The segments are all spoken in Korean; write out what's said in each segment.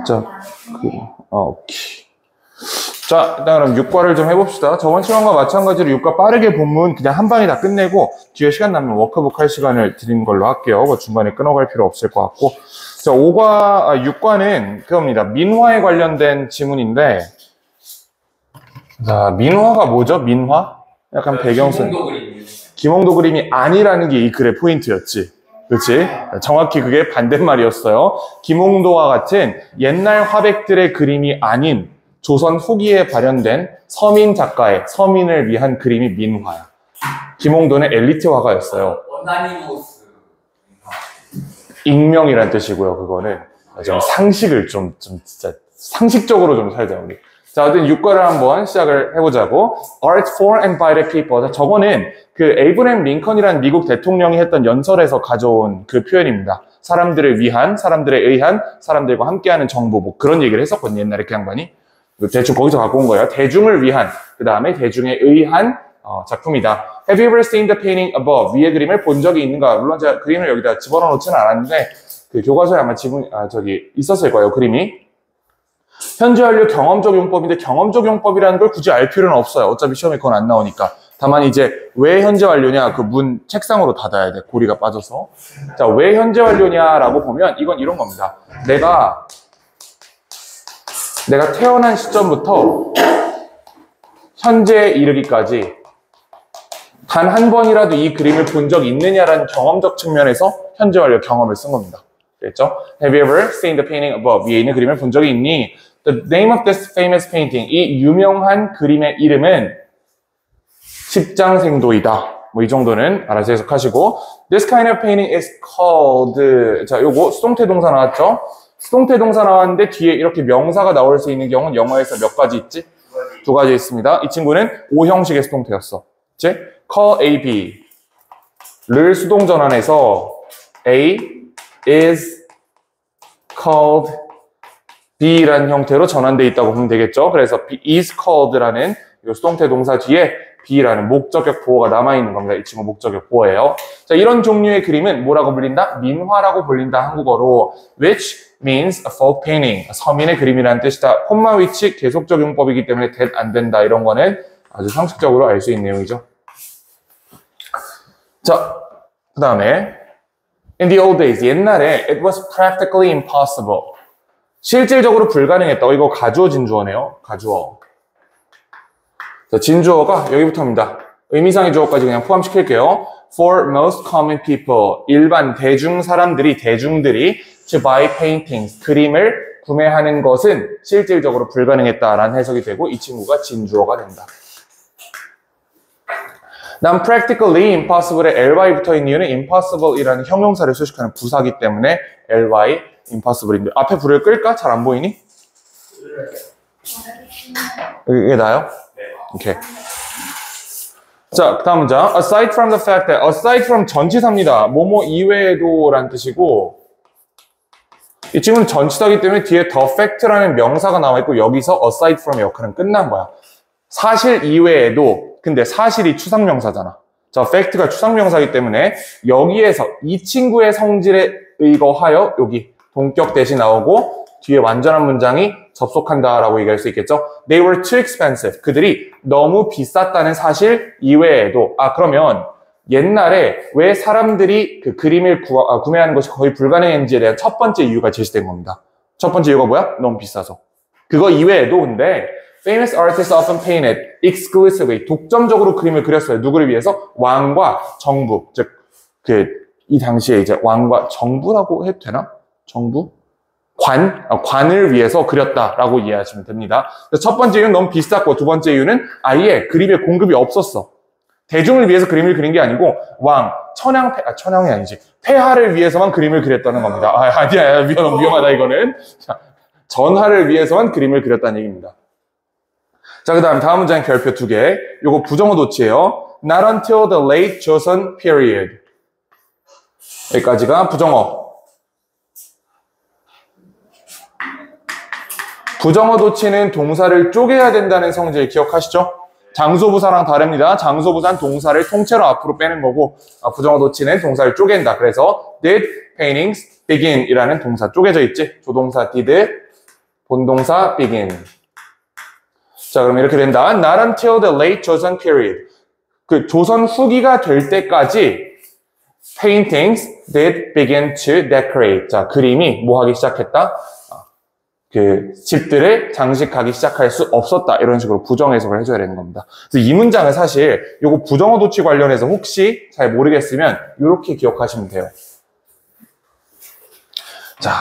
자, 오케이. 자, 일단 그럼 육과를 좀 해봅시다. 저번 시간과 마찬가지로 육과 빠르게 본문 그냥 한 방에 다 끝내고 뒤에 시간 나면 워크북 할 시간을 드리는 걸로 할게요. 중간에 끊어갈 필요 없을 것 같고. 자, 6과는 그겁니다. 민화에 관련된 지문인데, 자, 민화가 뭐죠? 민화? 약간 배경선. 김홍도 그림이 아니라는 게 이 글의 포인트였지. 그렇지? 정확히 그게 반대말이었어요. 김홍도와 같은 옛날 화백들의 그림이 아닌 조선 후기에 발현된 서민 작가의 서민을 위한 그림이 민화야. 김홍도는 엘리트 화가였어요. 익명이란 뜻이고요. 그거는 좀 상식을 좀 진짜 상식적으로 좀 살자 우리. 자, 어쨌든 육과를 한번 시작을 해보자고. Art for and by the people. 저거는 그 에이브러햄 링컨이라는 미국 대통령이 했던 연설에서 가져온 그 표현입니다. 사람들을 위한, 사람들에 의한, 사람들과 함께하는 정부, 뭐 그런 얘기를 했었거든요. 옛날에 그 양반이. 대충 거기서 갖고 온 거예요. 대중을 위한, 그 다음에 대중에 의한 작품이다. Have you ever seen the painting above? 위의 그림을 본 적이 있는가? 물론 제가 그림을 여기다 집어넣어 놓지는 않았는데 그 교과서에 아마 있었을 거예요. 그림이. 현재 완료 경험적 용법인데 경험적 용법이라는 걸 굳이 알 필요는 없어요. 어차피 시험에 그건 안 나오니까. 다만 이제 왜 현재 완료냐? 그 문 책상으로 닫아야 돼. 고리가 빠져서. 자, 왜 현재 완료냐라고 보면 이건 이런 겁니다. 내가 태어난 시점부터 현재에 이르기까지 단 한 번이라도 이 그림을 본 적이 있느냐라는 경험적 측면에서 현재 완료 경험을 쓴 겁니다. 됐죠? Have you ever seen the painting above? 위에 있는 그림을 본 적이 있니? The name of this famous painting. 이 유명한 그림의 이름은 십장생도이다. 뭐 이 정도는 알아서 해석하시고. This kind of painting is called. 자, 요거 수동태 동사 나왔죠? 수동태 동사 나왔는데 뒤에 이렇게 명사가 나올 수 있는 경우는 영어에서 몇 가지 있지? 두 가지 있습니다. 이 친구는 O 형식의 수동태였어. 그치? call A, B를 수동 전환해서 A is called B라는 형태로 전환되어 있다고 보면 되겠죠? 그래서 is called라는 수동태 동사 뒤에 B라는 목적격 보어가 남아있는 겁니다. 이 친구 목적격 보어예요. 자, 이런 종류의 그림은 뭐라고 불린다? 민화라고 불린다, 한국어로. Which means a folk painting. 서민의 그림이라는 뜻이다. 콤마 위치 계속적 용법이기 때문에 that 안 된다. 이런 거는 아주 상식적으로 알 수 있는 내용이죠. 자, 그 다음에 In the old days, 옛날에 it was practically impossible. 실질적으로 불가능했다. 이거 가주어 진주어네요. 가주어. 자, 진주어가 여기부터입니다. 의미상의 주어까지 그냥 포함시킬게요. For most common people, 일반 대중들이 to buy paintings, 그림을 구매하는 것은 실질적으로 불가능했다라는 해석이 되고 이 친구가 진주어가 된다. 난 practically impossible에 ly 붙어있는 이유는 impossible이라는 형용사를 수식하는 부사기 때문에 ly impossible인데 앞에 불을 끌까? 잘 안 보이니? 이게 나요? 네. 오케이. 자, 다음 문장. Aside from the fact that, aside from 전치사입니다. 뭐뭐 이외에도 라는 뜻이고 이 친구는 전치사기 때문에 뒤에 the fact라는 명사가 나와있고 여기서 aside from의 역할은 끝난 거야. 사실 이외에도 근데 사실이 추상명사잖아. 자, fact가 추상명사이기 때문에 여기에서 이 친구의 성질에 의거하여 여기 동격 대신 나오고 뒤에 완전한 문장이 접속한다라고 얘기할 수 있겠죠. They were too expensive. 그들이 너무 비쌌다는 사실 이외에도 그러면 옛날에 왜 사람들이 그 그림을 구매하는 것이 거의 불가능했는지에 대한 첫 번째 이유가 제시된 겁니다. 첫 번째 이유가 뭐야? 너무 비싸서. 그거 이외에도 근데 Famous artists often painted exclusively. 독점적으로 그림을 그렸어요. 누구를 위해서? 왕과 정부. 즉, 이 당시에 이제 왕과 정부라고 해도 되나? 정부? 관을 위해서 그렸다라고 이해하시면 됩니다. 첫 번째 이유는 너무 비쌌고, 두 번째 이유는 아예 그림의 공급이 없었어. 대중을 위해서 그림을 그린 게 아니고, 천양이 아니지. 폐하를 위해서만 그림을 그렸다는 겁니다. 아니야. 위험하다, 이거는. 자, 전하를 위해서만 그림을 그렸다는 얘기입니다. 자, 그 다음 문장 별표 2개. 요거 부정어 도치예요. Not until the late Joseon period. 여기까지가 부정어. 부정어 도치는 동사를 쪼개야 된다는 성질 기억하시죠? 장소부사랑 다릅니다. 장소부사는 동사를 통째로 앞으로 빼는 거고 부정어 도치는 동사를 쪼갠다. 그래서 did paintings begin 이라는 동사 쪼개져 있지. 조동사 did, 본동사 begin. 자, 그럼 이렇게 된다. Not until the late Joseon period. 그 조선 후기가 될 때까지 paintings did begin to decorate. 자, 그림이 뭐 하기 시작했다? 그 집들을 장식하기 시작할 수 없었다. 이런 식으로 부정 해석을 해줘야 되는 겁니다. 그래서 이 문장은 사실 요거 부정어 도치 관련해서 혹시 잘 모르겠으면 이렇게 기억하시면 돼요. 자,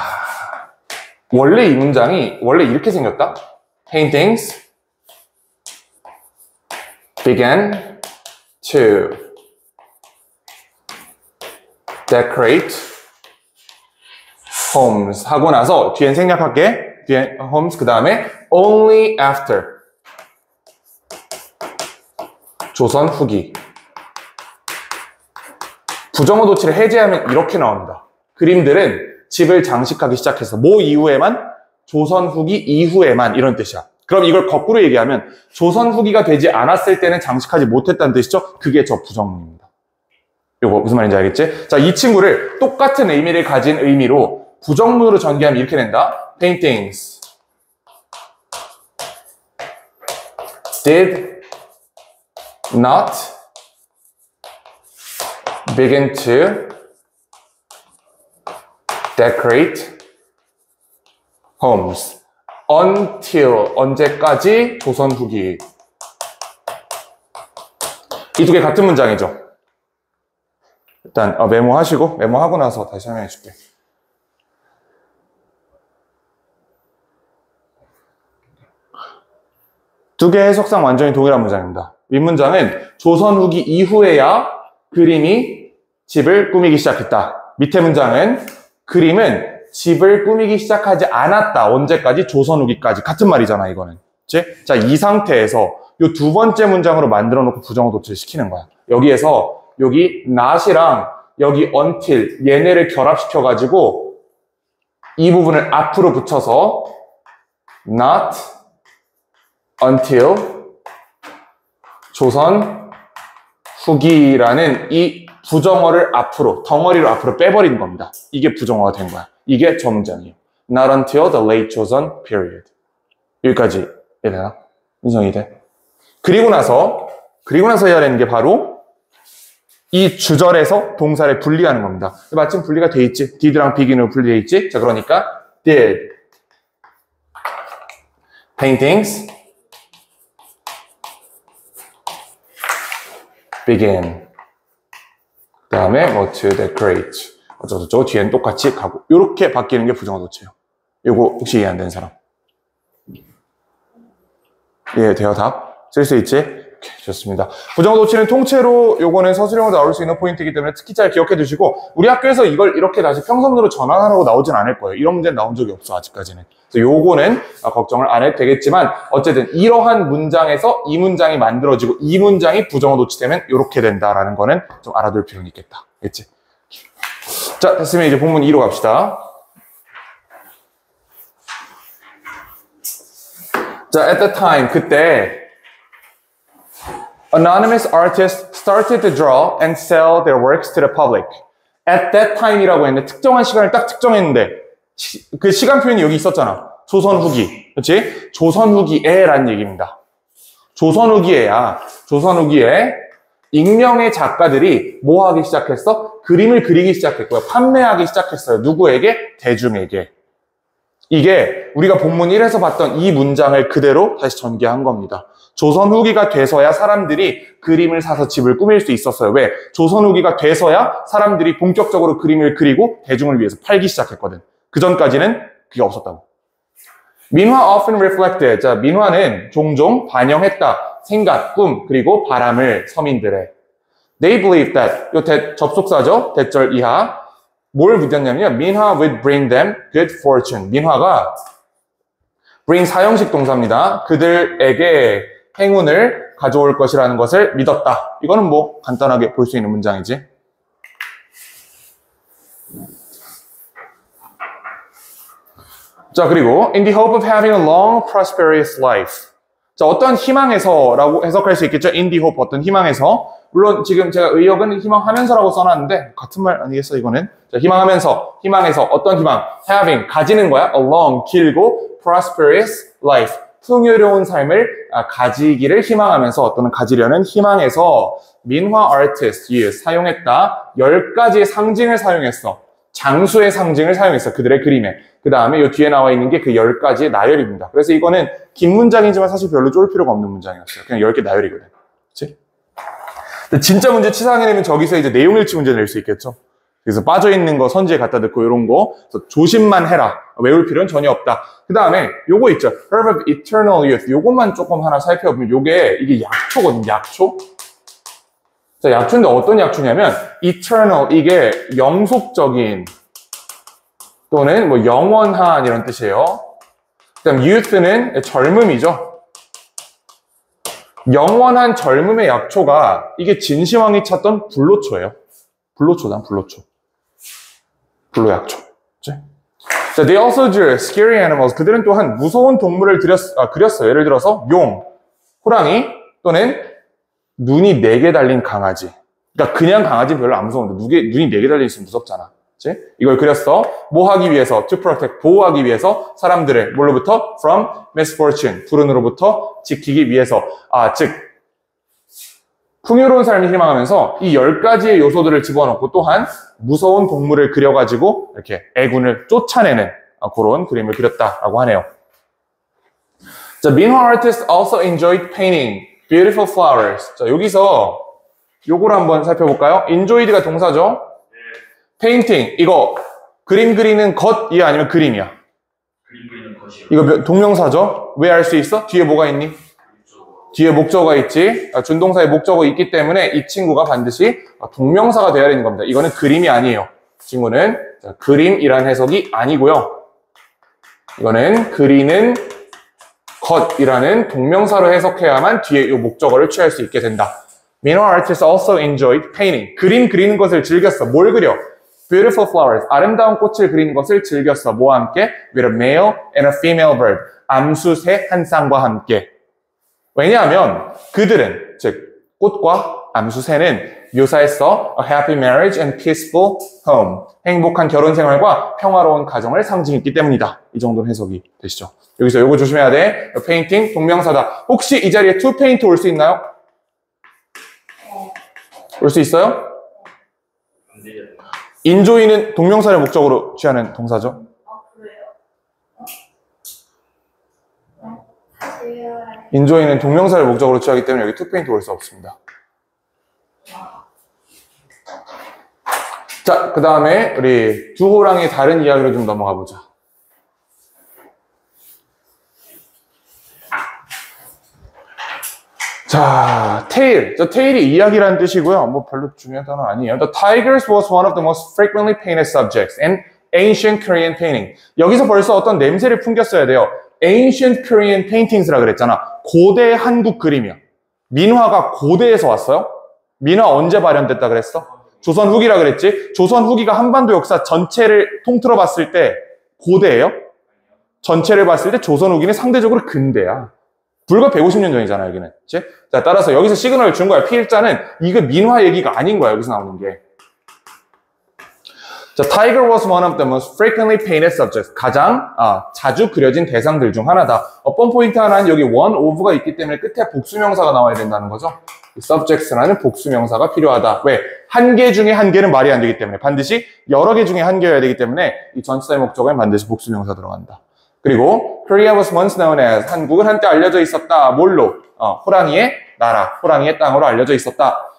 원래 이 문장이 원래 이렇게 생겼다. Paintings began to decorate homes 하고 나서 뒤엔 생략할게. 뒤에 homes 그 다음에 only after 조선 후기. 부정어 도치를 해제하면 이렇게 나옵니다. 그림들은 집을 장식하기 시작해서 뭐 이후에만? 조선 후기 이후에만 이런 뜻이야. 그럼 이걸 거꾸로 얘기하면 조선 후기가 되지 않았을 때는 장식하지 못했다는 뜻이죠? 그게 저 부정문입니다. 이거 무슨 말인지 알겠지? 자, 이 친구를 똑같은 의미를 가진 의미로 부정문으로 전개하면 이렇게 된다. Paintings did not begin to decorate homes until 언제까지 조선 후기. 이 두 개 같은 문장이죠. 일단 메모하시고 메모하고 나서 다시 설명해 줄게. 두 개의 해석상 완전히 동일한 문장입니다. 윗문장은 조선 후기 이후에야 그림이 집을 꾸미기 시작했다. 밑에 문장은 그림은 집을 꾸미기 시작하지 않았다. 언제까지? 조선 후기까지. 같은 말이잖아, 이거는. 그치? 자, 이 상태에서 이 두 번째 문장으로 만들어 놓고 부정어 도치를 시키는 거야. 여기에서 여기 not이랑 여기 until 얘네를 결합시켜가지고 이 부분을 앞으로 붙여서 not until 조선 후기라는 이 부정어를 앞으로, 덩어리로 앞으로 빼버리는 겁니다. 이게 부정어가 된 거야. 이게 저 문장이에요. Not until the late Joseon period. 여기까지 이해되나? 인정이 돼? 그리고 나서 해야 되는 게 바로 이 주절에서 동사를 분리하는 겁니다. 마침 분리가 돼 있지. did랑 begin으로 분리돼 있지. 자, 그러니까 did paintings begin. 그 다음에 뭐 to decorate. 어쩌고저쩌고 뒤에는 똑같이 가고. 이렇게 바뀌는 게 부정어 도치예요. 이거 혹시 이해 안 되는 사람? 이해돼요, 답? 쓸 수 있지? 오케이, 좋습니다. 부정어 도치는 통째로 요거는 서술형으로 나올 수 있는 포인트이기 때문에 특히 잘 기억해 두시고 우리 학교에서 이걸 이렇게 다시 평서문으로 전환하라고 나오진 않을 거예요. 이런 문제는 나온 적이 없어, 아직까지는. 그래서 요거는 걱정을 안 해도 되겠지만 어쨌든 이러한 문장에서 이 문장이 만들어지고 이 문장이 부정어 도치되면 이렇게 된다라는 거는 좀 알아둘 필요는 있겠다. 알겠지? 자, 됐으면 이제 본문 2로 갑시다. 자, at the time, 그때 anonymous artists started to draw and sell their works to the public. At that time이라고 했는데 특정한 시간을 딱 특정했는데 그 시간 표현이 여기 있었잖아. 조선 후기. 그렇지? 조선 후기에라는 얘기입니다. 조선 후기에야. 조선 후기에 익명의 작가들이 뭐 하기 시작했어? 그림을 그리기 시작했고요. 판매하기 시작했어요. 누구에게? 대중에게. 이게 우리가 본문 1에서 봤던 이 문장을 그대로 다시 전개한 겁니다. 조선 후기가 돼서야 사람들이 그림을 사서 집을 꾸밀 수 있었어요. 왜? 조선 후기가 돼서야 사람들이 본격적으로 그림을 그리고 대중을 위해서 팔기 시작했거든. 그 전까지는 그게 없었다고. 민화 often reflected. 자, 민화는 종종 반영했다. 생각, 꿈, 그리고 바람을 서민들의. They believe that. 요 접속사죠. 대절 이하. 뭘 묻었냐면요. 민화 would bring them good fortune. 민화가 bring 사형식 동사입니다. 그들에게 행운을 가져올 것이라는 것을 믿었다. 이거는 뭐 간단하게 볼 수 있는 문장이지. 자, 그리고 in the hope of having a long, prosperous life. 자, 어떤 희망에서라고 해석할 수 있겠죠? in the hope, 어떤 희망에서. 물론 지금 제가 의역은 희망하면서라고 써놨는데 같은 말 아니겠어 이거는? 자, 희망하면서, 희망에서 어떤 희망? having, 가지는 거야. a long, 길고 prosperous life, 풍요로운 삶을 가지기를 희망하면서 또는 가지려는 희망에서 민화 artist use, 사용했다. 10가지의 상징을 사용했어. 장수의 상징을 사용했어. 그들의 그림에. 그 다음에 이 뒤에 나와 있는 게 그 10가지의 나열입니다. 그래서 이거는 긴 문장이지만 사실 별로 쫄 필요가 없는 문장이었어요. 그냥 10개 나열이거든. 그치? 근데 진짜 문제 치사하게 내면 저기서 이제 내용일치 문제 낼 수 있겠죠. 그래서 빠져있는 거 선지에 갖다 넣고 이런 거 조심만 해라. 외울 필요는 전혀 없다. 그 다음에 요거 있죠. Herb of Eternal Youth. 요것만 조금 하나 살펴보면 이게 약초거든. 약초. 자, 약초인데 어떤 약초냐면 eternal, 이게 영속적인 또는 뭐 영원한 이런 뜻이에요. 그다음 youth는 젊음이죠. 영원한 젊음의 약초가 이게 진시황이 찾던 불로초예요. 불로초다, 불로초. 불로약초. 그치? 자, they also drew scary animals. 그들은 또한 무서운 동물을 그렸어요. 예를 들어서 용, 호랑이 또는 눈이 4개 달린 강아지. 그러니까 그냥 강아지는 별로 안 무서운데 눈이 4개 달려 있으면 무섭잖아. 그치? 이걸 그렸어. 뭐 하기 위해서? To protect, 보호하기 위해서 사람들을 뭘로부터? From misfortune, 불운으로부터 지키기 위해서. 즉 풍요로운 삶을 희망하면서 이 10가지의 요소들을 집어넣고 또한 무서운 동물을 그려가지고 이렇게 애군을 쫓아내는 그런 그림을 그렸다라고 하네요. 자, 민화 artists also enjoyed painting beautiful flowers. 자, 여기서 요거를 한번 살펴볼까요? enjoyed가 동사죠? painting, 이거 그림 그리는 것이야 아니면 그림이야? 그림 그리는 것이요. 이거 동명사죠? 왜 알 수 있어? 뒤에 뭐가 있니? 뒤에 목적어가 있지. 준동사에 목적어 있기 때문에 이 친구가 반드시 동명사가 되어야 되는 겁니다. 이거는 그림이 아니에요. 친구는 그림이란 해석이 아니고요. 이거는 그리는 것이라는 동명사로 해석해야만 뒤에 이 목적어를 취할 수 있게 된다. Minor artists also enjoyed painting. 그림 그리는 것을 즐겼어. 뭘 그려? Beautiful flowers. 아름다운 꽃을 그리는 것을 즐겼어. 뭐와 함께? With a male and a female bird. 암수새 한 쌍과 함께. 왜냐하면 그들은, 즉 꽃과 암수새는 묘사했어 a happy marriage and peaceful home. 행복한 결혼 생활과 평화로운 가정을 상징했기 때문이다. 이 정도는 해석이 되시죠. 여기서 요거 조심해야 돼. painting 동명사다. 혹시 이 자리에 to paint 올 수 있나요? 올 수 있어요? enjoy는 동명사를 목적으로 취하는 동사죠. enjoy는 동명사를 목적으로 취하기 때문에 여기 to paint 올 수 없습니다. 자, 그 다음에 우리 두 호랑이의 다른 이야기로 좀 넘어가 보자. 자, tail. tail이 이야기라는 뜻이고요. 뭐 별로 중요한 단어 아니에요. The tigers was one of the most frequently painted subjects in ancient Korean painting. 여기서 벌써 어떤 냄새를 풍겼어야 돼요. Ancient Korean paintings라 그랬잖아. 고대 한국 그림이야. 민화가 고대에서 왔어요? 민화 언제 발현됐다 그랬어? 조선 후기라 그랬지? 조선 후기가 한반도 역사 전체를 통틀어 봤을 때 고대예요? 전체를 봤을 때 조선 후기는 상대적으로 근대야. 불과 150년 전이잖아, 여기는. 그치? 자, 따라서 여기서 시그널을 준 거야. P일자는 이거 민화 얘기가 아닌 거야, 여기서 나오는 게. 자, Tiger was one of the most frequently painted subjects. 가장 자주 그려진 대상들 중 하나다. 어떤 포인트 하나는 여기 one of가 있기 때문에 끝에 복수명사가 나와야 된다는 거죠. subjects라는 복수명사가 필요하다. 왜? 한 개 중에 한 개는 말이 안 되기 때문에 반드시 여러 개 중에 한 개여야 되기 때문에 이 전치사의 목적어엔 반드시 복수명사 들어간다. 그리고 Korea was once known as 한국은 한때 알려져 있었다. 뭘로? 호랑이의 나라, 호랑이의 땅으로 알려져 있었다.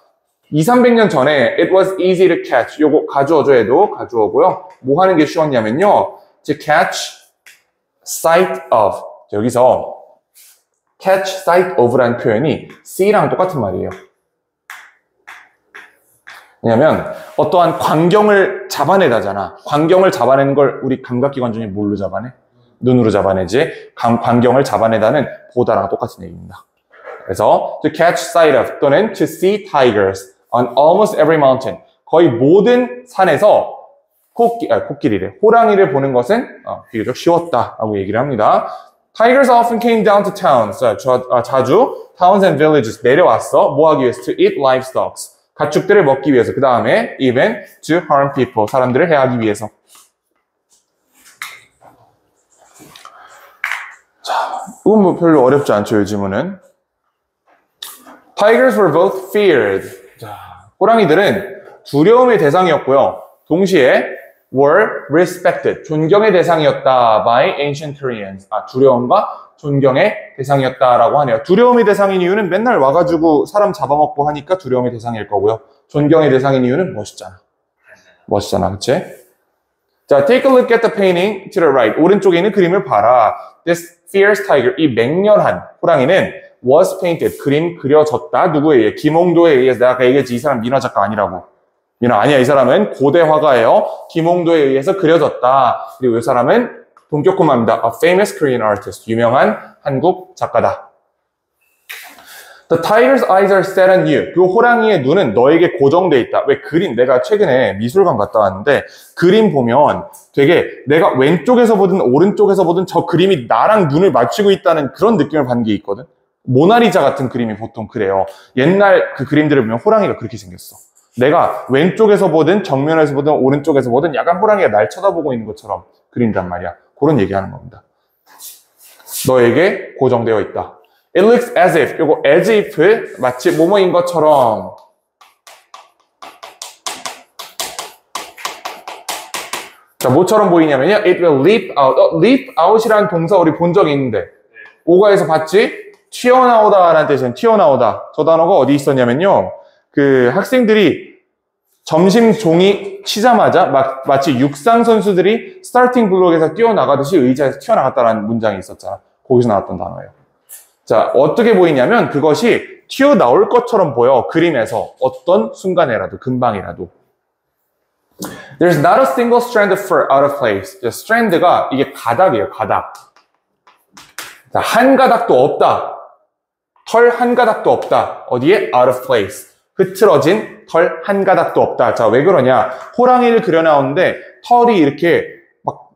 200~300년 전에 it was easy to catch. 요거 가주어조에도 가주어고요. 뭐 하는 게 쉬웠냐면요. to catch sight of. 여기서 catch sight of라는 표현이 see랑 똑같은 말이에요. 왜냐면 어떠한 광경을 잡아내다잖아. 광경을 잡아내는 걸 우리 감각기관 중에 뭘로 잡아내? 눈으로 잡아내지. 광경을 잡아내다는 보다랑 똑같은 얘기입니다. 그래서 to catch sight of 또는 to see tigers on almost every mountain. 거의 모든 산에서 코끼리래. 호랑이를 보는 것은 비교적 쉬웠다라고 얘기를 합니다. Tigers often came down to towns. 자주 towns and villages 내려왔어. 뭐 하기 위해서? To eat livestock. 가축들을 먹기 위해서. 그 다음에 even to harm people. 사람들을 해하기 위해서. 자, 이건 뭐 별로 어렵지 않죠, 요즘은. Tigers were both feared. 자, 호랑이들은 두려움의 대상이었고요. 동시에 were respected. 존경의 대상이었다 by ancient Koreans. 두려움과 존경의 대상이었다라고 하네요. 두려움의 대상인 이유는 맨날 와가지고 사람 잡아먹고 하니까 두려움의 대상일 거고요. 존경의 대상인 이유는 멋있잖아. 멋있잖아, 그치? 자, take a look at the painting to the right. 오른쪽에 있는 그림을 봐라. This fierce tiger, 이 맹렬한 호랑이는 was painted. 그림 그려졌다. 누구에 의해? 김홍도에 의해서. 내가 아까 얘기했지, 이 사람 민화 작가 아니라고. 민화 아니야. 이 사람은 고대 화가예요. 김홍도에 의해서 그려졌다. 그리고 이 사람은 본격화입니다. A famous Korean artist. 유명한 한국 작가다. The tiger's eyes are set on you. 그 호랑이의 눈은 너에게 고정돼 있다. 왜 그림, 내가 최근에 미술관 갔다 왔는데 그림 보면 되게 내가 왼쪽에서 보든 오른쪽에서 보든 저 그림이 나랑 눈을 맞추고 있다는 그런 느낌을 받는 게 있거든. 모나리자 같은 그림이 보통 그래요. 옛날 그 그림들을 보면 호랑이가 그렇게 생겼어. 내가 왼쪽에서 보든 정면에서 보든 오른쪽에서 보든 약간 호랑이가 날 쳐다보고 있는 것처럼 그린단 말이야. 그런 얘기하는 겁니다. 너에게 고정되어 있다. It looks as if, 요거 as if 마치 뭐뭐인 것처럼. 자, 뭐처럼 보이냐면요. It will leap out. leap out이라는 동사 우리 본 적이 있는데 오가에서 봤지? 튀어나오다라는 뜻은 튀어나오다. 저 단어가 어디 있었냐면요. 그 학생들이 점심 종이 치자마자 마치 육상 선수들이 스타팅 블록에서 뛰어나가듯이 의자에서 튀어나갔다라는 문장이 있었잖아. 거기서 나왔던 단어예요. 자, 어떻게 보이냐면 그것이 튀어나올 것처럼 보여. 그림에서 어떤 순간에라도, 금방이라도. There's not a single strand of fur out of place. strand가 이게 가닥이에요, 가닥. 자, 한 가닥도 없다. 털 한 가닥도 없다. 어디에? Out of place. 흐트러진 털 한 가닥도 없다. 자, 왜 그러냐? 호랑이를 그려나오는데 털이 이렇게 막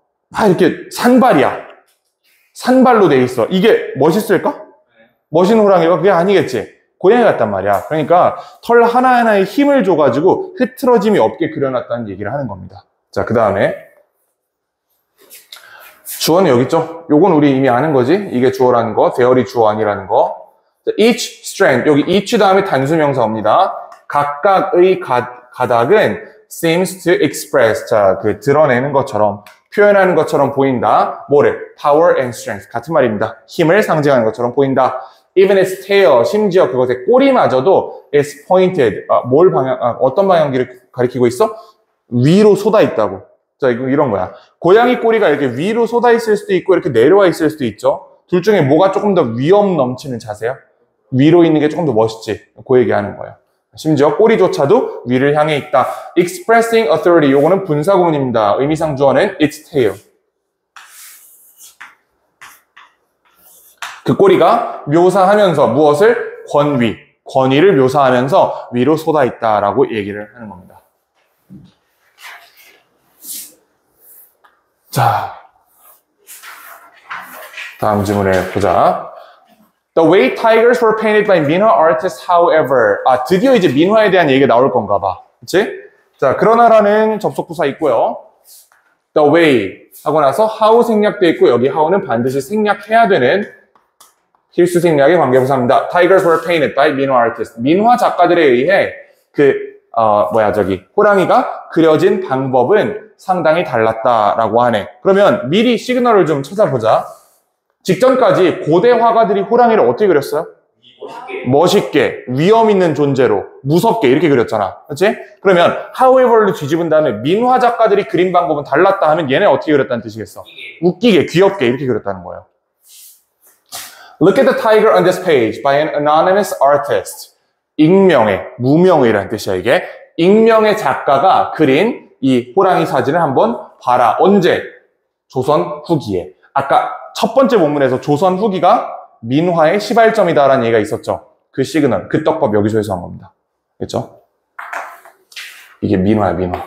이렇게 산발이야. 산발로 돼 있어. 이게 멋있을까? 멋있는 호랑이가 그게 아니겠지. 고양이 같단 말이야. 그러니까 털 하나하나에 힘을 줘가지고 흐트러짐이 없게 그려놨다는 얘기를 하는 겁니다. 자, 그 다음에 주어는 여기 있죠? 요건 우리 이미 아는 거지. 이게 주어라는 거, 대열이 주어 아니라는 거. Each strand, 여기 each 다음에 단수명사입니다. 각각의 가닥은 seems to express, 자, 그 드러내는 것처럼, 표현하는 것처럼 보인다. 뭐를? Power and strength. 같은 말입니다. 힘을 상징하는 것처럼 보인다. Even its tail, 심지어 그것의 꼬리마저도 is pointed, 어떤 방향기를 가리키고 있어? 위로 쏟아 있다고. 자, 이런 거야. 고양이 꼬리가 이렇게 위로 쏟아 있을 수도 있고, 이렇게 내려와 있을 수도 있죠. 둘 중에 뭐가 조금 더 위험 넘치는 자세야? 위로 있는 게 조금 더 멋있지. 그 얘기하는 거예요. 심지어 꼬리조차도 위를 향해 있다. Expressing authority. 요거는 분사구문입니다. 의미상 주어는 its tail. 그 꼬리가 묘사하면서 무엇을? 권위. 권위를 묘사하면서 위로 쏟아 있다라고 얘기를 하는 겁니다. 자, 다음 질문을 보자. The way tigers were painted by minhwa artists, however. 드디어 이제 민화에 대한 얘기가 나올 건가 봐. 그치? 자, 그러나라는 접속부사 있고요. The way 하고 나서 how 생략되어 있고, 여기 how는 반드시 생략해야 되는 필수 생략의 관계부사입니다. Tigers were painted by minhwa artists. 민화 작가들에 의해 호랑이가 그려진 방법은 상당히 달랐다라고 하네. 그러면 미리 시그널을 좀 찾아보자. 직전까지 고대 화가들이 호랑이를 어떻게 그렸어요? 멋있게, 위험 있는 존재로, 무섭게 이렇게 그렸잖아. 그렇지? 그러면 however로 뒤집은 다음에 민화 작가들이 그린 방법은 달랐다 하면 얘네 어떻게 그렸다는 뜻이겠어? 웃기게, 귀엽게 이렇게 그렸다는 거예요. Look at the tiger on this page by an anonymous artist. 익명의, 무명의라는 뜻이야 이게. 익명의 작가가 그린 이 호랑이 사진을 한번 봐라. 언제? 조선 후기에. 아까 첫 번째 본문에서 조선 후기가 민화의 시발점이다라는 얘기가 있었죠. 그 시그널, 그 떡밥 여기서 해석한 겁니다. 그렇죠? 이게 민화야, 민화.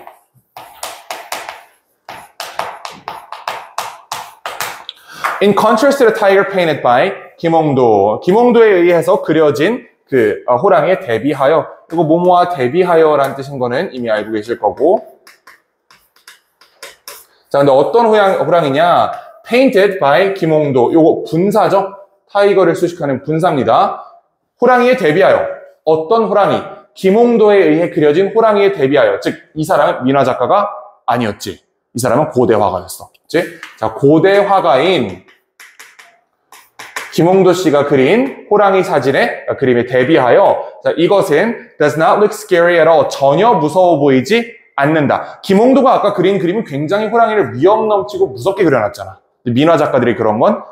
In contrast to the tiger painted by 김홍도. 김홍도에 의해서 그려진 그 호랑이에 대비하여. 이거 뭐뭐와 대비하여라는 뜻인 거는 이미 알고 계실 거고. 자, 근데 어떤 호랑이냐? Painted by 김홍도. 요거 분사죠? 타이거를 수식하는 분사입니다. 호랑이에 대비하여. 어떤 호랑이? 김홍도에 의해 그려진 호랑이에 대비하여. 즉, 이 사람은 민화 작가가 아니었지. 이 사람은 고대 화가였어. 그치? 자, 고대 화가인 김홍도 씨가 그린 호랑이 사진의 그림에 대비하여 자, 이것은 does not look scary at all. 전혀 무서워 보이지 않는다. 김홍도가 아까 그린 그림은 굉장히 호랑이를 위험 넘치고 무섭게 그려놨잖아. 민화 작가들이 그런 건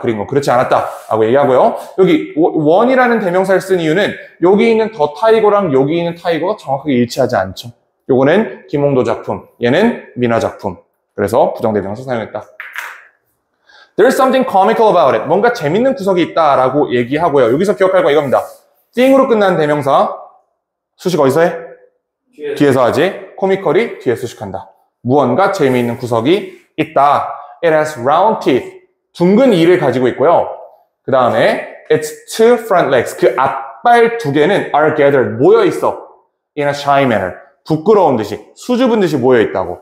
그린 건 그렇지 않았다라고 얘기하고요. 여기 원이라는 대명사를 쓴 이유는 여기 있는 더 타이거랑 여기 있는 타이거가 정확하게 일치하지 않죠. 요거는 김홍도 작품, 얘는 민화 작품. 그래서 부정대명사 사용했다. There's something comical about it. 뭔가 재밌는 구석이 있다라고 얘기하고요. 여기서 기억할 거 이겁니다. thing으로 끝나는 대명사 수식 어디서 해? 뒤에서 하지. 코미컬이 뒤에 수식한다. 무언가 재미있는 구석이 있다. It has round teeth. 둥근 이를 가지고 있고요. 그 다음에 its two front legs. 그 앞발 두 개는 are gathered. 모여 있어. In a shy manner. 부끄러운 듯이, 수줍은 듯이 모여 있다고.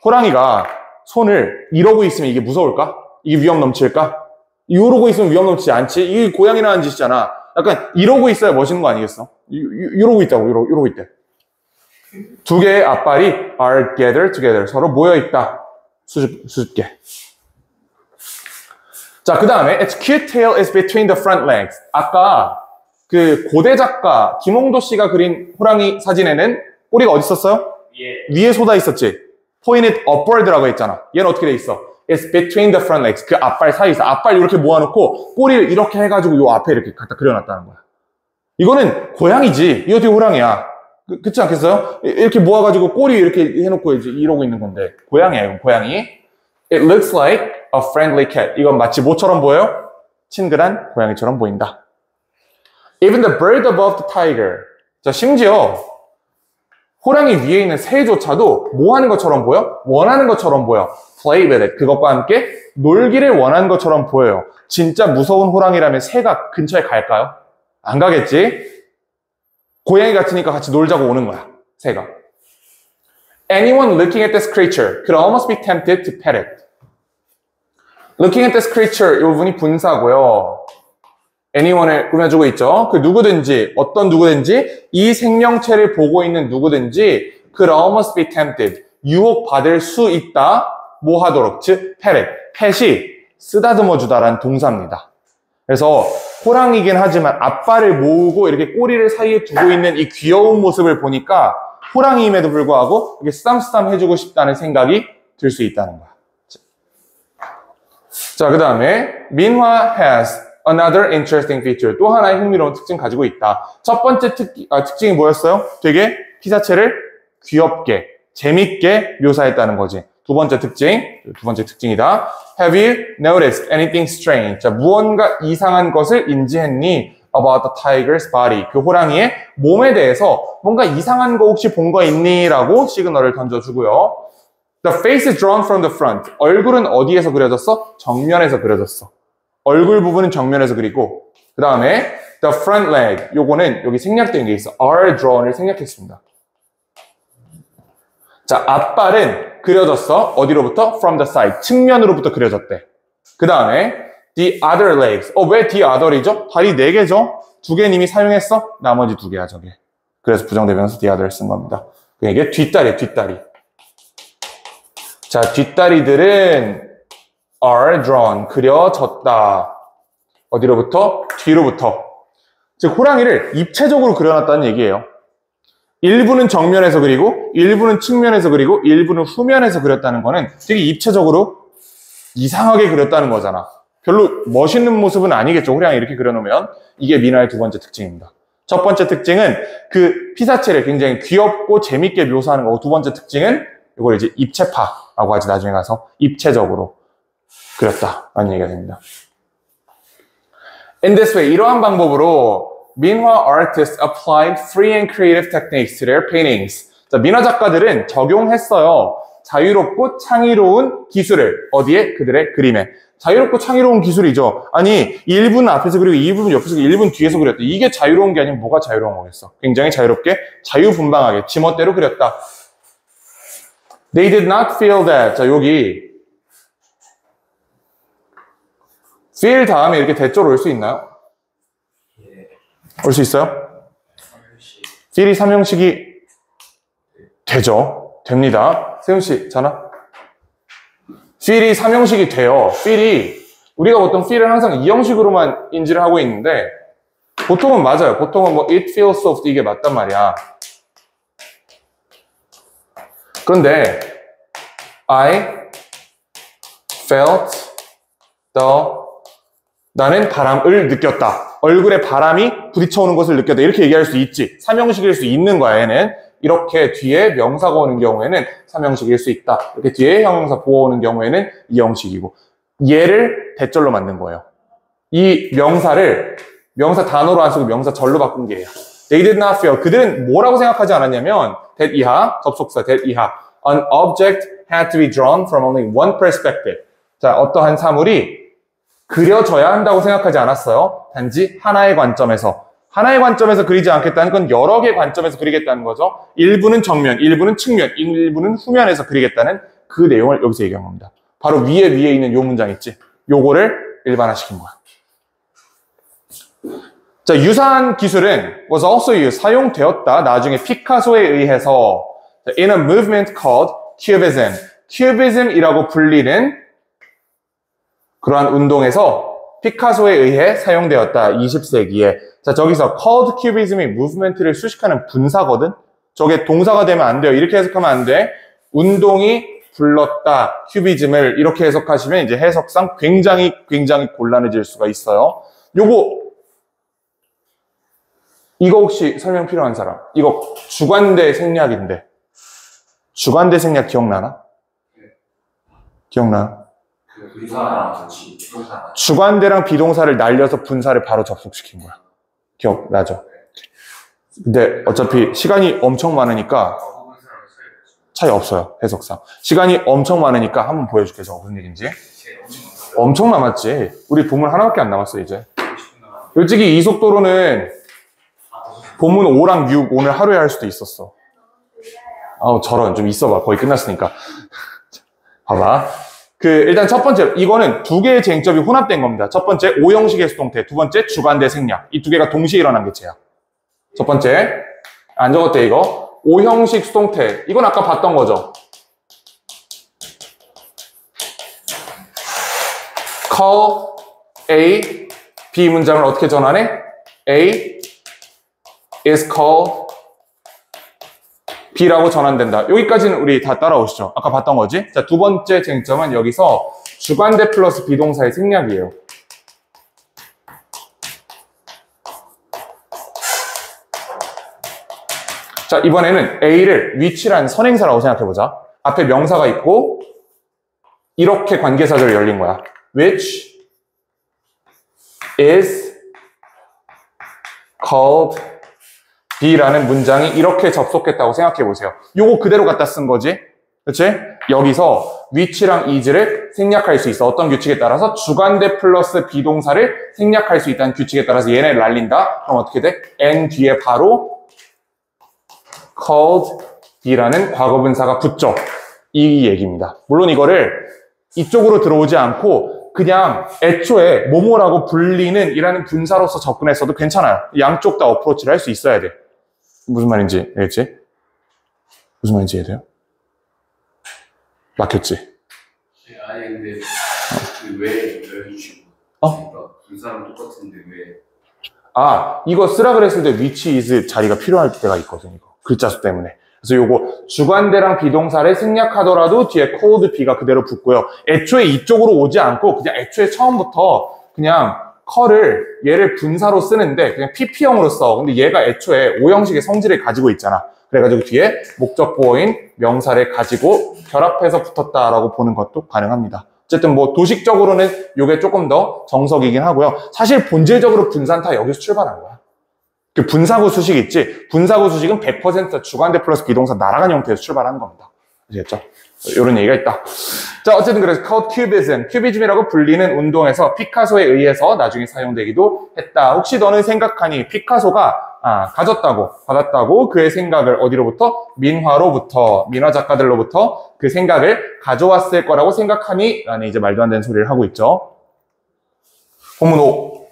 호랑이가 손을 이러고 있으면 이게 무서울까? 이게 위험 넘칠까? 이러고 있으면 위험 넘치지 않지? 이게 고양이나 하는 짓이잖아. 약간 이러고 있어야 멋있는 거 아니겠어? 이러고 있다고, 이러고 있대. 두 개의 앞발이 are gathered together. 서로 모여 있다. 수줍게. 자, 그 다음에 its cute tail is between the front legs. 아까 그 고대 작가 김홍도 씨가 그린 호랑이 사진에는 꼬리가 어디 있었어요? 위에 쏟아 있었지. pointed upward라고 했잖아. 얘는 어떻게 돼 있어? It's between the front legs. 그 앞발 사이에 있어. 앞발 이렇게 모아놓고 꼬리를 이렇게 해가지고 요 앞에 이렇게 갖다 그려놨다는 거야. 이거는 고양이지. 이거 어떻게 호랑이야? 그렇지 않겠어요? 이렇게 모아가지고 꼬리 이렇게 해놓고 이제 이러고 있는 건데 고양이야. 이건 고양이. It looks like a friendly cat. 이건 마치 뭐처럼 보여요? 친근한 고양이처럼 보인다. Even the bird above the tiger. 자, 심지어 호랑이 위에 있는 새조차도 뭐 하는 것처럼 보여? 원하는 것처럼 보여. Play with it. 그것과 함께 놀기를 원하는 것처럼 보여요. 진짜 무서운 호랑이라면 새가 근처에 갈까요? 안 가겠지? 고양이 같으니까 같이 놀자고 오는 거야. 새가. Anyone looking at this creature could almost be tempted to pet it. Looking at this creature, 이 부분이 분사고요. anyone을 꾸며주고 있죠. 그 누구든지, 어떤 누구든지 이 생명체를 보고 있는 누구든지 could almost be tempted. 유혹받을 수 있다. 뭐 하도록? 즉, pet it. pet이 쓰다듬어 주다라는 동사입니다. 그래서 호랑이긴 하지만 앞발을 모으고 이렇게 꼬리를 사이에 두고 있는 이 귀여운 모습을 보니까 호랑이임에도 불구하고 이게 쓰담쓰담 해주고 싶다는 생각이 들 수 있다는 거야. 자, 그 다음에 민화 has another interesting feature. 또 하나의 흥미로운 특징 가지고 있다. 첫 번째 특징이 뭐였어요? 되게 피사체를 귀엽게, 재밌게 묘사했다는 거지. 두 번째 특징이다. Have you noticed anything strange? 자, 무언가 이상한 것을 인지했니? About the tiger's body. 그 호랑이의 몸에 대해서 뭔가 이상한 거 혹시 본 거 있니? 라고 시그널을 던져주고요. The face is drawn from the front. 얼굴은 어디에서 그려졌어? 정면에서 그려졌어. 얼굴 부분은 정면에서 그리고 그 다음에 the front leg. 요거는 여기 생략된 게 있어. are drawn을 생략했습니다. 자, 앞발은 그려졌어. 어디로부터? From the side. 측면으로부터 그려졌대. 그 다음에 the other legs. 왜 the other이죠? 다리 4개죠? 2개는 이미 사용했어? 나머지 2개야, 저게. 그래서 부정대명사 the other 쓴 겁니다. 이게 뒷다리야, 뒷다리. 자, 뒷다리들은 are drawn. 그려졌다. 어디로부터? 뒤로부터. 즉, 호랑이를 입체적으로 그려놨다는 얘기예요. 일부는 정면에서 그리고, 일부는 측면에서 그리고, 일부는 후면에서 그렸다는 거는 되게 입체적으로 이상하게 그렸다는 거잖아. 별로 멋있는 모습은 아니겠죠. 호랑이 이렇게 그려놓으면. 이게 민화의 두 번째 특징입니다. 첫 번째 특징은 그 피사체를 굉장히 귀엽고 재밌게 묘사하는 거고, 두 번째 특징은 이걸 이제 입체파라고 하지. 나중에 가서 입체적으로 그렸다라는 얘기가 됩니다. In this way, 이러한 방법으로 민화 artists applied free and creative techniques to their paintings. 자, 민화 작가들은 적용했어요. 자유롭고 창의로운 기술을 어디에? 그들의 그림에. 자유롭고 창의로운 기술이죠. 아니 1부는 앞에서 그리고 2부는 옆에서 1부는 뒤에서 그렸다. 이게 자유로운 게 아니면 뭐가 자유로운 거겠어? 굉장히 자유롭게 자유분방하게 지멋대로 그렸다. They did not feel that. 자 여기 feel 다음에 이렇게 대조로 올 수 있나요? 올 수 있어요? feel이 3형식이 되죠. 됩니다. 세훈씨, 자나? feel이 3형식이 돼요. feel이, 우리가 보통 feel을 항상 2형식으로만 인지를 하고 있는데, 보통은 맞아요. 보통은 뭐, it feels soft, 이게 맞단 말이야. 그런데, I felt 나는 바람을 느꼈다. 얼굴에 바람이 부딪혀오는 것을 느꼈다. 이렇게 얘기할 수 있지. 3형식일 수 있는 거야, 얘는. 이렇게 뒤에 명사가 오는 경우에는 3형식일 수 있다. 이렇게 뒤에 형용사 보어 오는 경우에는 2형식이고. 얘를 대절로 만든 거예요. 이 명사 단어로 안 쓰고 명사 절로 바꾼 게 얘야. They did not feel. 그들은 뭐라고 생각하지 않았냐면, that 이하, 접속사 that 이하. An object had to be drawn from only one perspective. 자, 어떠한 사물이 그려져야 한다고 생각하지 않았어요. 단지 하나의 관점에서. 하나의 관점에서 그리지 않겠다는 건 여러 개의 관점에서 그리겠다는 거죠. 일부는 정면, 일부는 측면, 일부는 후면에서 그리겠다는 그 내용을 여기서 얘기한 겁니다. 바로 위에 있는 요 문장 있지. 요거를 일반화시킨 거야. 자, 유사한 기술은 was also used, 사용되었다. 나중에 피카소에 의해서 in a movement called Cubism. Cubism이라고 불리는 그러한 운동에서 피카소에 의해 사용되었다. 20세기에. 자, 저기서 called cubism이 movement를 수식하는 분사거든? 저게 동사가 되면 안 돼요. 이렇게 해석하면 안 돼. 운동이 불렀다. 큐비즘을 이렇게 해석하시면 이제 해석상 굉장히 곤란해질 수가 있어요. 이거 혹시 설명 필요한 사람? 이거 주관대 생략인데. 주관대 생략 기억나나? 기억나? 분사랑 같이 비동사. 주관대랑 비동사를 날려서 분사를 바로 접속시킨 거야. 기억나죠? 근데 어차피 시간이 엄청 많으니까 차이 없어요. 해석상. 시간이 엄청 많으니까 한번 보여줄게. 저거 무슨 얘기인지. 엄청 남았지. 우리 본문 하나밖에 안 남았어 이제. 솔직히 이 속도로는 본문 5랑 6 오늘 하루에 할 수도 있었어. 아우 저런 좀 있어봐. 거의 끝났으니까. 봐봐. 일단 첫 번째, 이거는 두 개의 쟁점이 혼합된 겁니다. 첫 번째, 5형식의 수동태. 두 번째, 주관대 생략. 이 두 개가 동시에 일어난 게 죄야. 첫 번째, 안 적었대, 이거. 5형식 수동태. 이건 아까 봤던 거죠. call A, B 문장을 어떻게 전환해? A is called B라고 전환된다. 여기까지는 우리 다 따라오시죠. 아까 봤던 거지? 자, 두 번째 쟁점은 여기서 주관대 플러스 비동사의 생략이에요. 자, 이번에는 A를 위치란 선행사라고 생각해보자. 앞에 명사가 있고 이렇게 관계사절이 열린 거야. Which is called B라는 문장이 이렇게 접속했다고 생각해 보세요. 요거 그대로 갖다 쓴 거지. 그치? 여기서 which랑 is를 생략할 수 있어. 어떤 규칙에 따라서? 주관대 플러스 비동사를 생략할 수 있다는 규칙에 따라서 얘네를 날린다. 그럼 어떻게 돼? and 뒤에 바로 called B라는 과거분사가 붙죠. 이 얘기입니다. 물론 이거를 이쪽으로 들어오지 않고 그냥 애초에 뭐뭐라고 불리는 이라는 분사로서 접근했어도 괜찮아요. 양쪽 다 어프로치를 할 수 있어야 돼. 무슨 말인지 알겠지? 무슨 말인지 이해돼요? 막혔지? 아니 근데 왜 주시고? 분사랑 똑같은데 왜? 이거 쓰라 그랬을 때 which is 자리가 필요할 때가 있거든. 이거 글자 수 때문에. 그래서 요거 주관대랑 비동사를 생략하더라도 뒤에 called B가 그대로 붙고요. 애초에 이쪽으로 오지 않고 그냥 애초에 처음부터 그냥 call을 얘를 분사로 쓰는데 그냥 PP형으로 써. 근데 얘가 애초에 5형식의 성질을 가지고 있잖아. 그래가지고 뒤에 목적 보어인 명사를 가지고 결합해서 붙었다라고 보는 것도 가능합니다. 어쨌든 뭐 도식적으로는 요게 조금 더 정석이긴 하고요. 사실 본질적으로 분사는 다 여기서 출발한 거야. 그 분사구 수식 있지? 분사구 수식은 100% 주관대 플러스 비동사 날아간 형태에서 출발하는 겁니다. 아시겠죠? 이런 얘기가 있다. 자, 어쨌든 그래서 cubism, 큐비즘이라고 불리는 운동에서 피카소에 의해서 나중에 사용되기도 했다. 혹시 너는 생각하니 피카소가 가졌다고, 받았다고 그의 생각을 어디로부터? 민화로부터, 민화 작가들로부터 그 생각을 가져왔을 거라고 생각하니? 라는 이제 말도 안 되는 소리를 하고 있죠. 본문 5.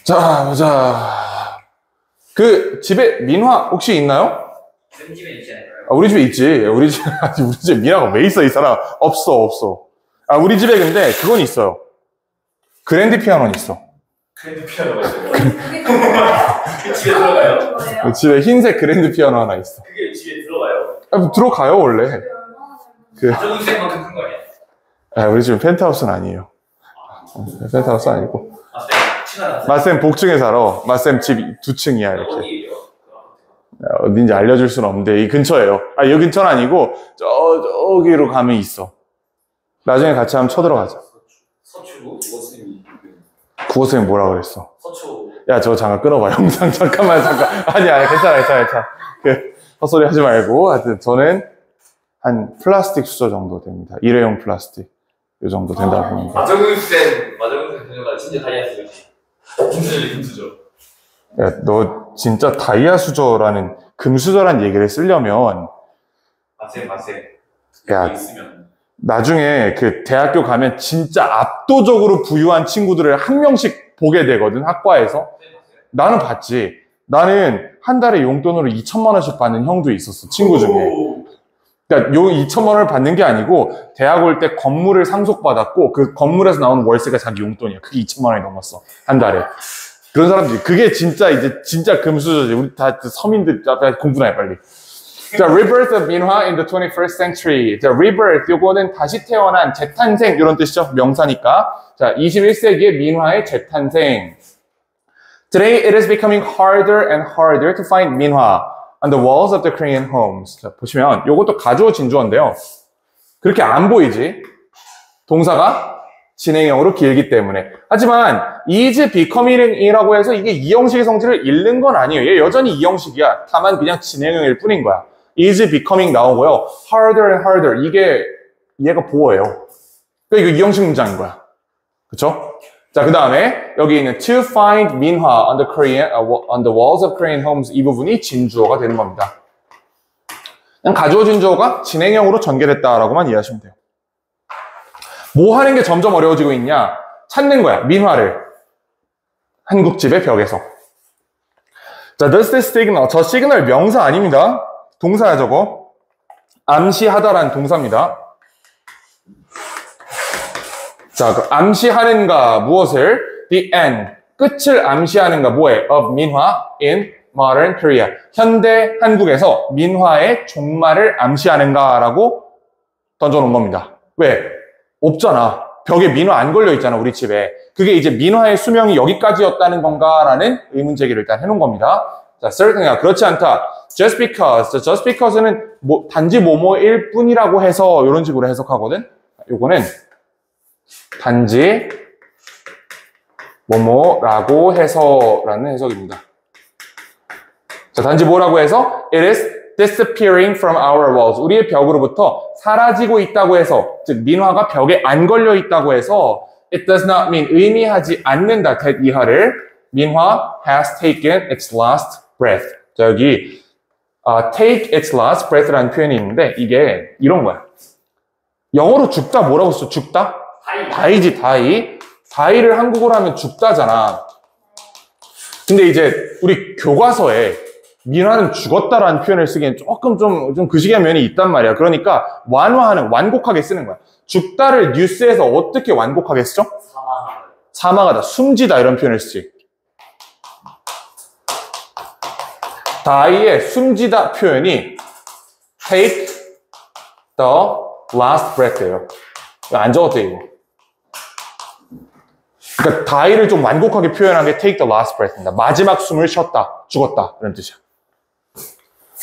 자, 보자. 그 집에 민화 혹시 있나요? 쌤 집에 있지 않을까요? 우리 집에 있지. 우리 집에 민화가 왜 있어, 이 사람? 없어. 우리 집에 근데 그건 있어요. 그랜드 피아노는 있어. 그랜드 피아노가 있어요. 그게 집에 들어가요? 집에 흰색 그랜드 피아노 하나 있어. 그게 집에 들어가요? 들어가요, 원래. 가정부 쌤만큼 큰 거 아니야? 우리 집은 펜트하우스는 아니에요. 펜트하우스 아니고. 마쌤 복층에 살아. 마쌤 집 2층이야, 이렇게. 어디예요? 어딘지 알려줄 수는 없는데, 이 근처예요. 여기 근처는 아니고, 저기로 가면 있어. 나중에 같이 한번 쳐들어가자. 서초 국어쌤이 국어쌤이 뭐라 그랬어? 서초 야, 저거 잠깐 끊어봐. 영상 잠깐만. 아니야, 괜찮아. 헛소리 하지 말고. 하여튼, 저는 한 플라스틱 수저 정도 됩니다. 일회용 플라스틱. 요 정도 된다고 봅니다. 마정훈 쌤 그녀가 진짜 다이아스지. 금수저. 야, 너 진짜 다이아 수저라는, 금수저라는 얘기를 쓰려면, 마쌤. 야, 있으면. 나중에 그 대학교 가면 진짜 압도적으로 부유한 친구들을 한 명씩 보게 되거든, 학과에서. 나는 봤지. 나는 한 달에 용돈으로 2천만 원씩 받는 형도 있었어, 친구 중에. 그러니까 요 2천만 원을 받는 게 아니고 대학 올 때 건물을 상속받았고 그 건물에서 나오는 월세가 자기 용돈이야. 그게 2천만 원이 넘었어, 한 달에. 그런 사람들이, 그게 진짜 금수저지. 우리 다 서민들, 공부나 해, 빨리. 자, rebirth of 민화 in the 21st century. 자, rebirth, 요거는 다시 태어난, 재탄생, 이런 뜻이죠. 명사니까. 자, 21세기의 민화의 재탄생. Today it is becoming harder and harder to find 민화 on the walls of the Korean homes. 자, 보시면 요것도 가주어 진주어인데요. 그렇게 안 보이지? 동사가 진행형으로 길기 때문에. 하지만 is becoming이라고 해서 이게 이 형식의 성질을 잃는 건 아니에요. 얘 여전히 이 형식이야. 다만 그냥 진행형일 뿐인 거야. is becoming 나오고요. harder and harder. 이게 얘가 보어예요. 그러니까 이거 이 형식 문장인 거야. 그쵸? 자, 그 다음에 여기 있는 to find 민화 on the walls of Korean homes, 이 부분이 진주어가 되는 겁니다. 그냥 가주어 진주어가 진행형으로 전개됐다라고만 이해하시면 돼요. 뭐 하는 게 점점 어려워지고 있냐? 찾는 거야, 민화를. 한국집의 벽에서. 자, does this signal, 저 시그널 명사 아닙니다. 동사야, 저거. 암시하다라는 동사입니다. 자, 그 암시하는가 무엇을? The end, 끝을 암시하는가 뭐에? Of 민화 in modern Korea. 현대 한국에서 민화의 종말을 암시하는가라고 던져놓은 겁니다. 왜? 없잖아. 벽에 민화 안 걸려 있잖아, 우리 집에. 그게 이제 민화의 수명이 여기까지였다는 건가라는 의문 제기를 일단 해놓은 겁니다. 자, certainly, 그렇지 않다. Just because는 단지 뭐뭐일 뿐이라고 해서 이런 식으로 해석하거든. 요거는 단지 뭐뭐라고 해서라는 해석입니다. 자, 단지 뭐라고 해서? It is disappearing from our walls. 우리의 벽으로부터 사라지고 있다고 해서, 즉 민화가 벽에 안 걸려 있다고 해서 it does not mean, 의미하지 않는다. that 이하를 민화 has taken its last breath. 자, 여기 take its last breath라는 표현이 있는데 이게 이런 거야. 영어로 죽다 뭐라고 써? 죽다? 다이지, 다이. 다이를 한국어로 하면 죽다잖아. 근데 이제 우리 교과서에 민화는 죽었다라는 표현을 쓰기엔 조금 좀 그시기한 면이 있단 말이야. 그러니까 완곡하게 쓰는 거야. 죽다를 뉴스에서 어떻게 완곡하게 쓰죠? 사망하다, 숨지다 이런 표현을 쓰지. die의 숨지다 표현이 take the last breath예요. 안 적었대, 이거. 그러니까 die를 좀 완곡하게 표현한 게 take the last breath입니다. 마지막 숨을 쉬었다, 죽었다 이런 뜻이야.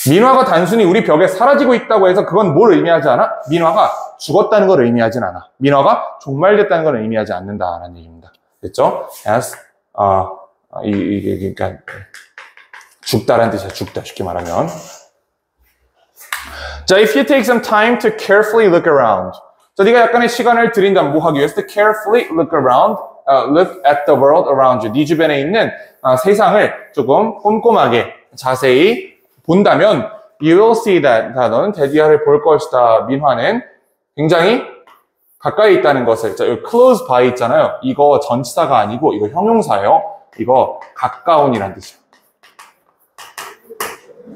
민화가 단순히 우리 벽에 사라지고 있다고 해서 그건 뭘 의미하지 않아? 민화가 죽었다는 걸 의미하진 않아. 민화가 종말됐다는 걸 의미하지 않는다라는 얘기입니다. 됐죠? As, 그러니까 죽다라는 뜻이야. 죽다. 쉽게 말하면. 자, if you take some time to carefully look around. 자, 네가 약간의 시간을 들인다면 뭐 하기 위해서 to carefully look around, look at the world around you. 네 주변에 있는 세상을 조금 꼼꼼하게 자세히 본다면 you will see that. 너는 대디아를 볼 것이다. 민화는 굉장히 가까이 있다는 것을. 자, 여기 close by 있잖아요. 이거 전치사가 아니고 이거 형용사예요. 이거 가까운이란 뜻이에요.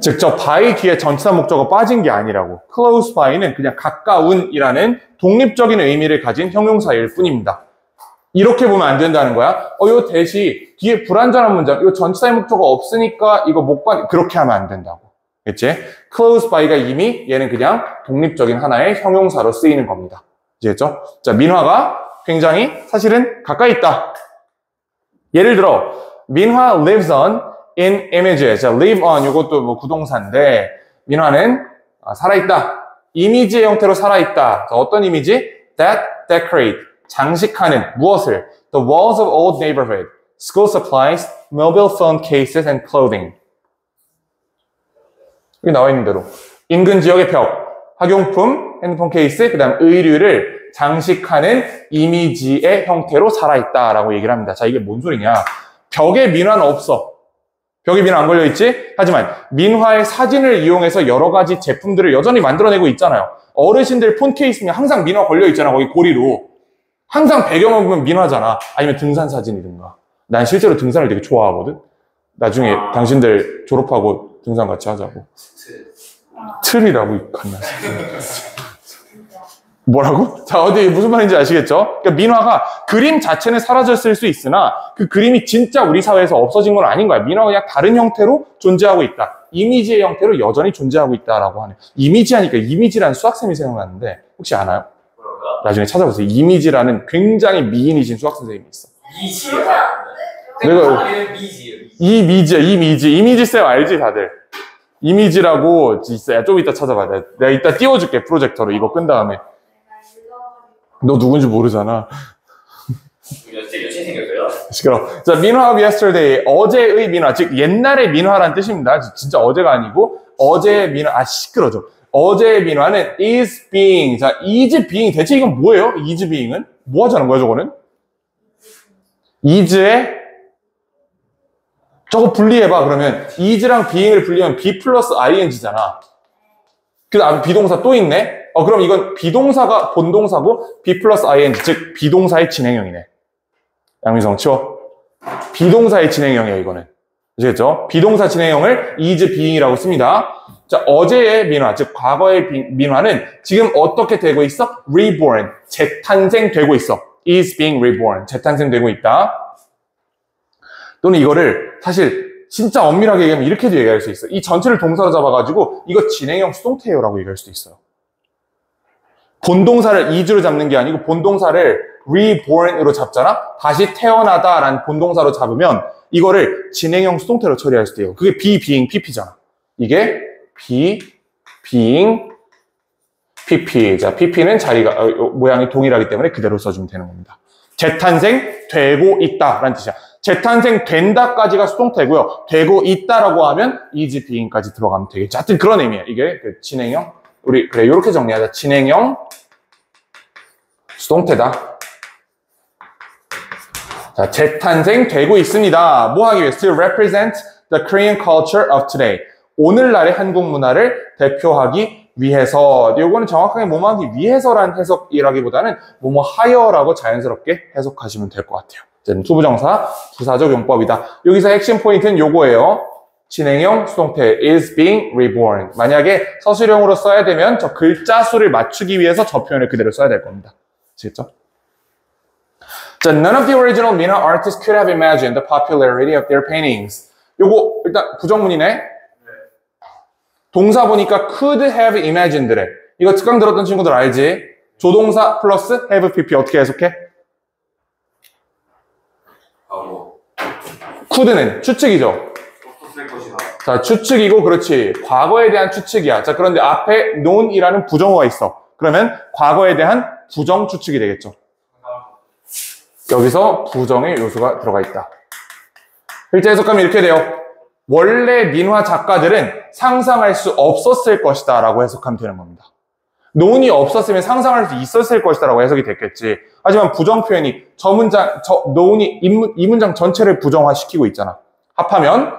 즉, 저 by 뒤에 전치사 목적어 빠진 게 아니라고. close by는 그냥 가까운이라는 독립적인 의미를 가진 형용사일 뿐입니다. 이렇게 보면 안 된다는 거야. 요 대시 뒤에 불완전한 문장, 요 전치사의 목적어 없으니까 이거 못 봐. 그렇게 하면 안 된다고. 그치? close by가 이미 얘는 그냥 독립적인 하나의 형용사로 쓰이는 겁니다. 이해했죠? 자, 민화가 굉장히 사실은 가까이 있다. 예를 들어, 민화 lives on in images. 자, live on 이것도 뭐 구동사인데 민화는 살아있다. 이미지의 형태로 살아있다. 자, 어떤 이미지? That decorate. 장식하는 무엇을? The walls of old neighborhood. School supplies, mobile phone cases and clothing. 여기 나와 있는 대로 인근 지역의 벽, 학용품, 핸드폰 케이스, 그 다음 의류를 장식하는 이미지의 형태로 살아있다라고 얘기를 합니다. 자, 이게 뭔 소리냐? 벽에 민화는 없어. 벽에 민화 안 걸려있지? 하지만 민화의 사진을 이용해서 여러 가지 제품들을 여전히 만들어내고 있잖아요. 어르신들 폰 케이스에 항상 민화 걸려있잖아. 거기 고리로. 항상 배경을 보면 민화잖아. 아니면 등산 사진이든가. 난 실제로 등산을 되게 좋아하거든. 나중에 당신들 졸업하고 등산 같이 하자고. 틀이라고 갔나? 뭐라고? 자, 어디 무슨 말인지 아시겠죠? 그러니까 민화가 그림 자체는 사라졌을 수 있으나 그 그림이 진짜 우리 사회에서 없어진 건 아닌 거야. 민화가 그냥 다른 형태로 존재하고 있다. 이미지의 형태로 여전히 존재하고 있다라고 하네. 이미지 하니까 이미지라는 수학쌤이 생각나는데 혹시 아나요? 나중에 찾아보세요. 이미지라는 굉장히 미인이신 수학 선생님이 있어. 내가 이미지 쌤 알지 다들? 이미지라고 있어요. 좀 이따 찾아봐. 내가 이따 띄워줄게 프로젝터로 이거 끈 다음에. 너 누군지 모르잖아. 여친 생겼어요? 시끄러워. 자, 민화 of yesterday. 어제의 민화. 즉, 옛날의 민화란 뜻입니다. 진짜 어제가 아니고, 어제의 민화. 시끄러져. 어제의 민화는 is being. 자, is being. 대체 이건 뭐예요? is being은? 뭐 하자는 거야, 저거는? is의 저거 분리해봐. 그러면 is랑 being을 분리하면 be 플러스 ing잖아. 그 다음에 비동사 또 있네? 그럼 이건 비동사가 본동사고 be 플러스 ing, 즉 비동사의 진행형이네. 양민성 치워. 비동사의 진행형이야 이거는. 아시겠죠? 비동사 진행형을 is being이라고 씁니다. 자, 어제의 민화, 즉 과거의 민화는 지금 어떻게 되고 있어? reborn, 재탄생되고 있어. is being reborn, 재탄생되고 있다. 또는 이거를 사실 진짜 엄밀하게 얘기하면 이렇게도 얘기할 수 있어. 이 전체를 동사로 잡아가지고 이거 진행형 수동태요라고 얘기할 수도 있어요. 본동사를 is로 잡는 게 아니고 본동사를 reborn으로 잡잖아? 다시 태어나다라는 본동사로 잡으면 이거를 진행형 수동태로 처리할 수도 있고 그게 be, being, pp잖아. 이게 be, being, pp. 자, pp는 자리가 모양이 동일하기 때문에 그대로 써주면 되는 겁니다. 재탄생되고 있다라는 뜻이야. 재탄생된다까지가 수동태고요. 되고 있다라고 하면 is being까지 들어가면 되겠죠. 하여튼 그런 의미예요. 이게 그 진행형. 우리 그래 이렇게 정리하자. 진행형 수동태다. 자, 재탄생되고 있습니다. 뭐 하기 위해서? To represent the Korean culture of today. 오늘날의 한국 문화를 대표하기 위해서. 요거는 정확하게 뭐뭐 하기 위해서라는 해석이라기보다는 뭐뭐 하여라고 자연스럽게 해석하시면 될 것 같아요. 투부정사, 부사적 용법이다. 여기서 핵심 포인트는 요거예요. 진행형 수동태 is being reborn. 만약에 서술형으로 써야 되면 저 글자 수를 맞추기 위해서 저 표현을 그대로 써야 될 겁니다. 아시겠죠? 자, none of the original Min화 artists could have imagined the popularity of their paintings. 요거 일단 부정문이네. 동사 보니까 could have imagined래. 이거 특강 들었던 친구들 알지? 조동사 플러스 have pp 어떻게 해석해? could는 추측이죠. 자, 추측이고 그렇지. 과거에 대한 추측이야. 자, 그런데 앞에 known이라는 부정어가 있어. 그러면 과거에 대한 부정 추측이 되겠죠. 여기서 부정의 요소가 들어가 있다. 일제 해석하면 이렇게 돼요. 원래 민화 작가들은 상상할 수 없었을 것이다 라고 해석하면 되는 겁니다. 논이 없었으면 상상할 수 있었을 것이다 라고 해석이 됐겠지. 하지만 부정 표현이 논이 이 문장 전체를 부정화시키고 있잖아. 합하면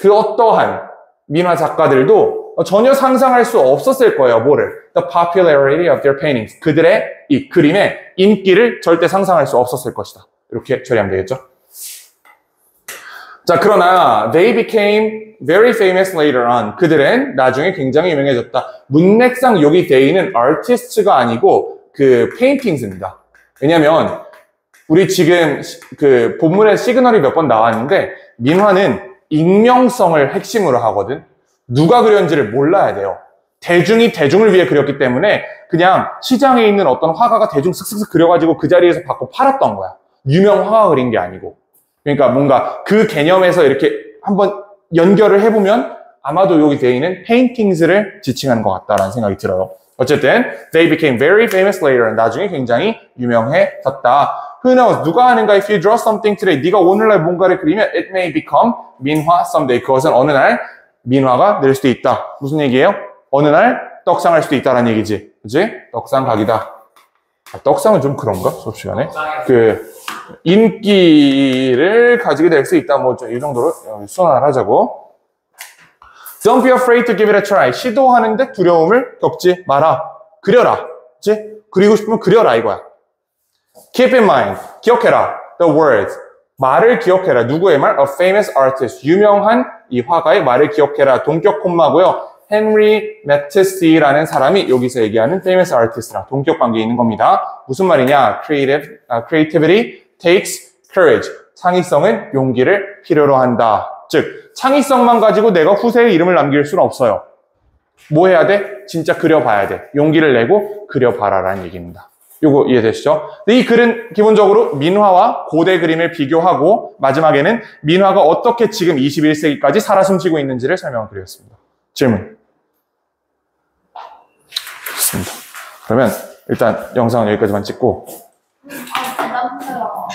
그 어떠한 민화 작가들도 전혀 상상할 수 없었을 거예요. 뭐를? The popularity of their paintings. 그들의 이 그림의 인기를 절대 상상할 수 없었을 것이다. 이렇게 처리하면 되겠죠. 자, 그러나 they became very famous later on. 그들은 나중에 굉장히 유명해졌다. 문맥상 여기 they는 artist가 아니고 그 paintings입니다. 왜냐면 우리 지금 그 본문에 시그널이 몇 번 나왔는데 민화는 익명성을 핵심으로 하거든. 누가 그렸는지를 몰라야 돼요. 대중이 대중을 위해 그렸기 때문에 그냥 시장에 있는 어떤 화가가 대중 슥슥슥 그려가지고 그 자리에서 받고 팔았던 거야. 유명 화가 그린 게 아니고. 그러니까 뭔가 그 개념에서 이렇게 한번 연결을 해보면 아마도 여기 they는 paintings를 지칭하는 것 같다라는 생각이 들어요. 어쨌든 they became very famous later. 나중에 굉장히 유명해졌다. Who knows? 누가 아는가? If you draw something today, 네가 오늘날 뭔가를 그리면 it may become 민화 someday. 그것은 어느 날 민화가 될 수도 있다. 무슨 얘기예요? 어느 날 떡상할 수도 있다라는 얘기지. 그치? 떡상 각이다. 떡상은 좀 그런가? 수업 시간에? 인기를 가지게 될 수 있다. 뭐, 이 정도로 수완을 하자고. Don't be afraid to give it a try. 시도하는데 두려움을 겪지 마라. 그려라. 그치? 그리고 싶으면 그려라, 이거야. Keep in mind. 기억해라. The words. 말을 기억해라. 누구의 말? A famous artist. 유명한 이 화가의 말을 기억해라. 동격 콤마고요. 헨리 매트시라는 사람이 여기서 얘기하는 famous artist랑 동격 관계에 있는 겁니다. 무슨 말이냐? Creativity takes courage. 창의성은 용기를 필요로 한다. 즉, 창의성만 가지고 내가 후세에 이름을 남길 수는 없어요. 뭐 해야 돼? 진짜 그려봐야 돼. 용기를 내고 그려봐라라는 얘기입니다. 요거 이해되시죠? 이 글은 기본적으로 민화와 고대 그림을 비교하고 마지막에는 민화가 어떻게 지금 21세기까지 살아 숨쉬고 있는지를 설명을 드렸습니다. 질문. 좋습니다. 그러면 일단 영상은 여기까지만 찍고 대답해요.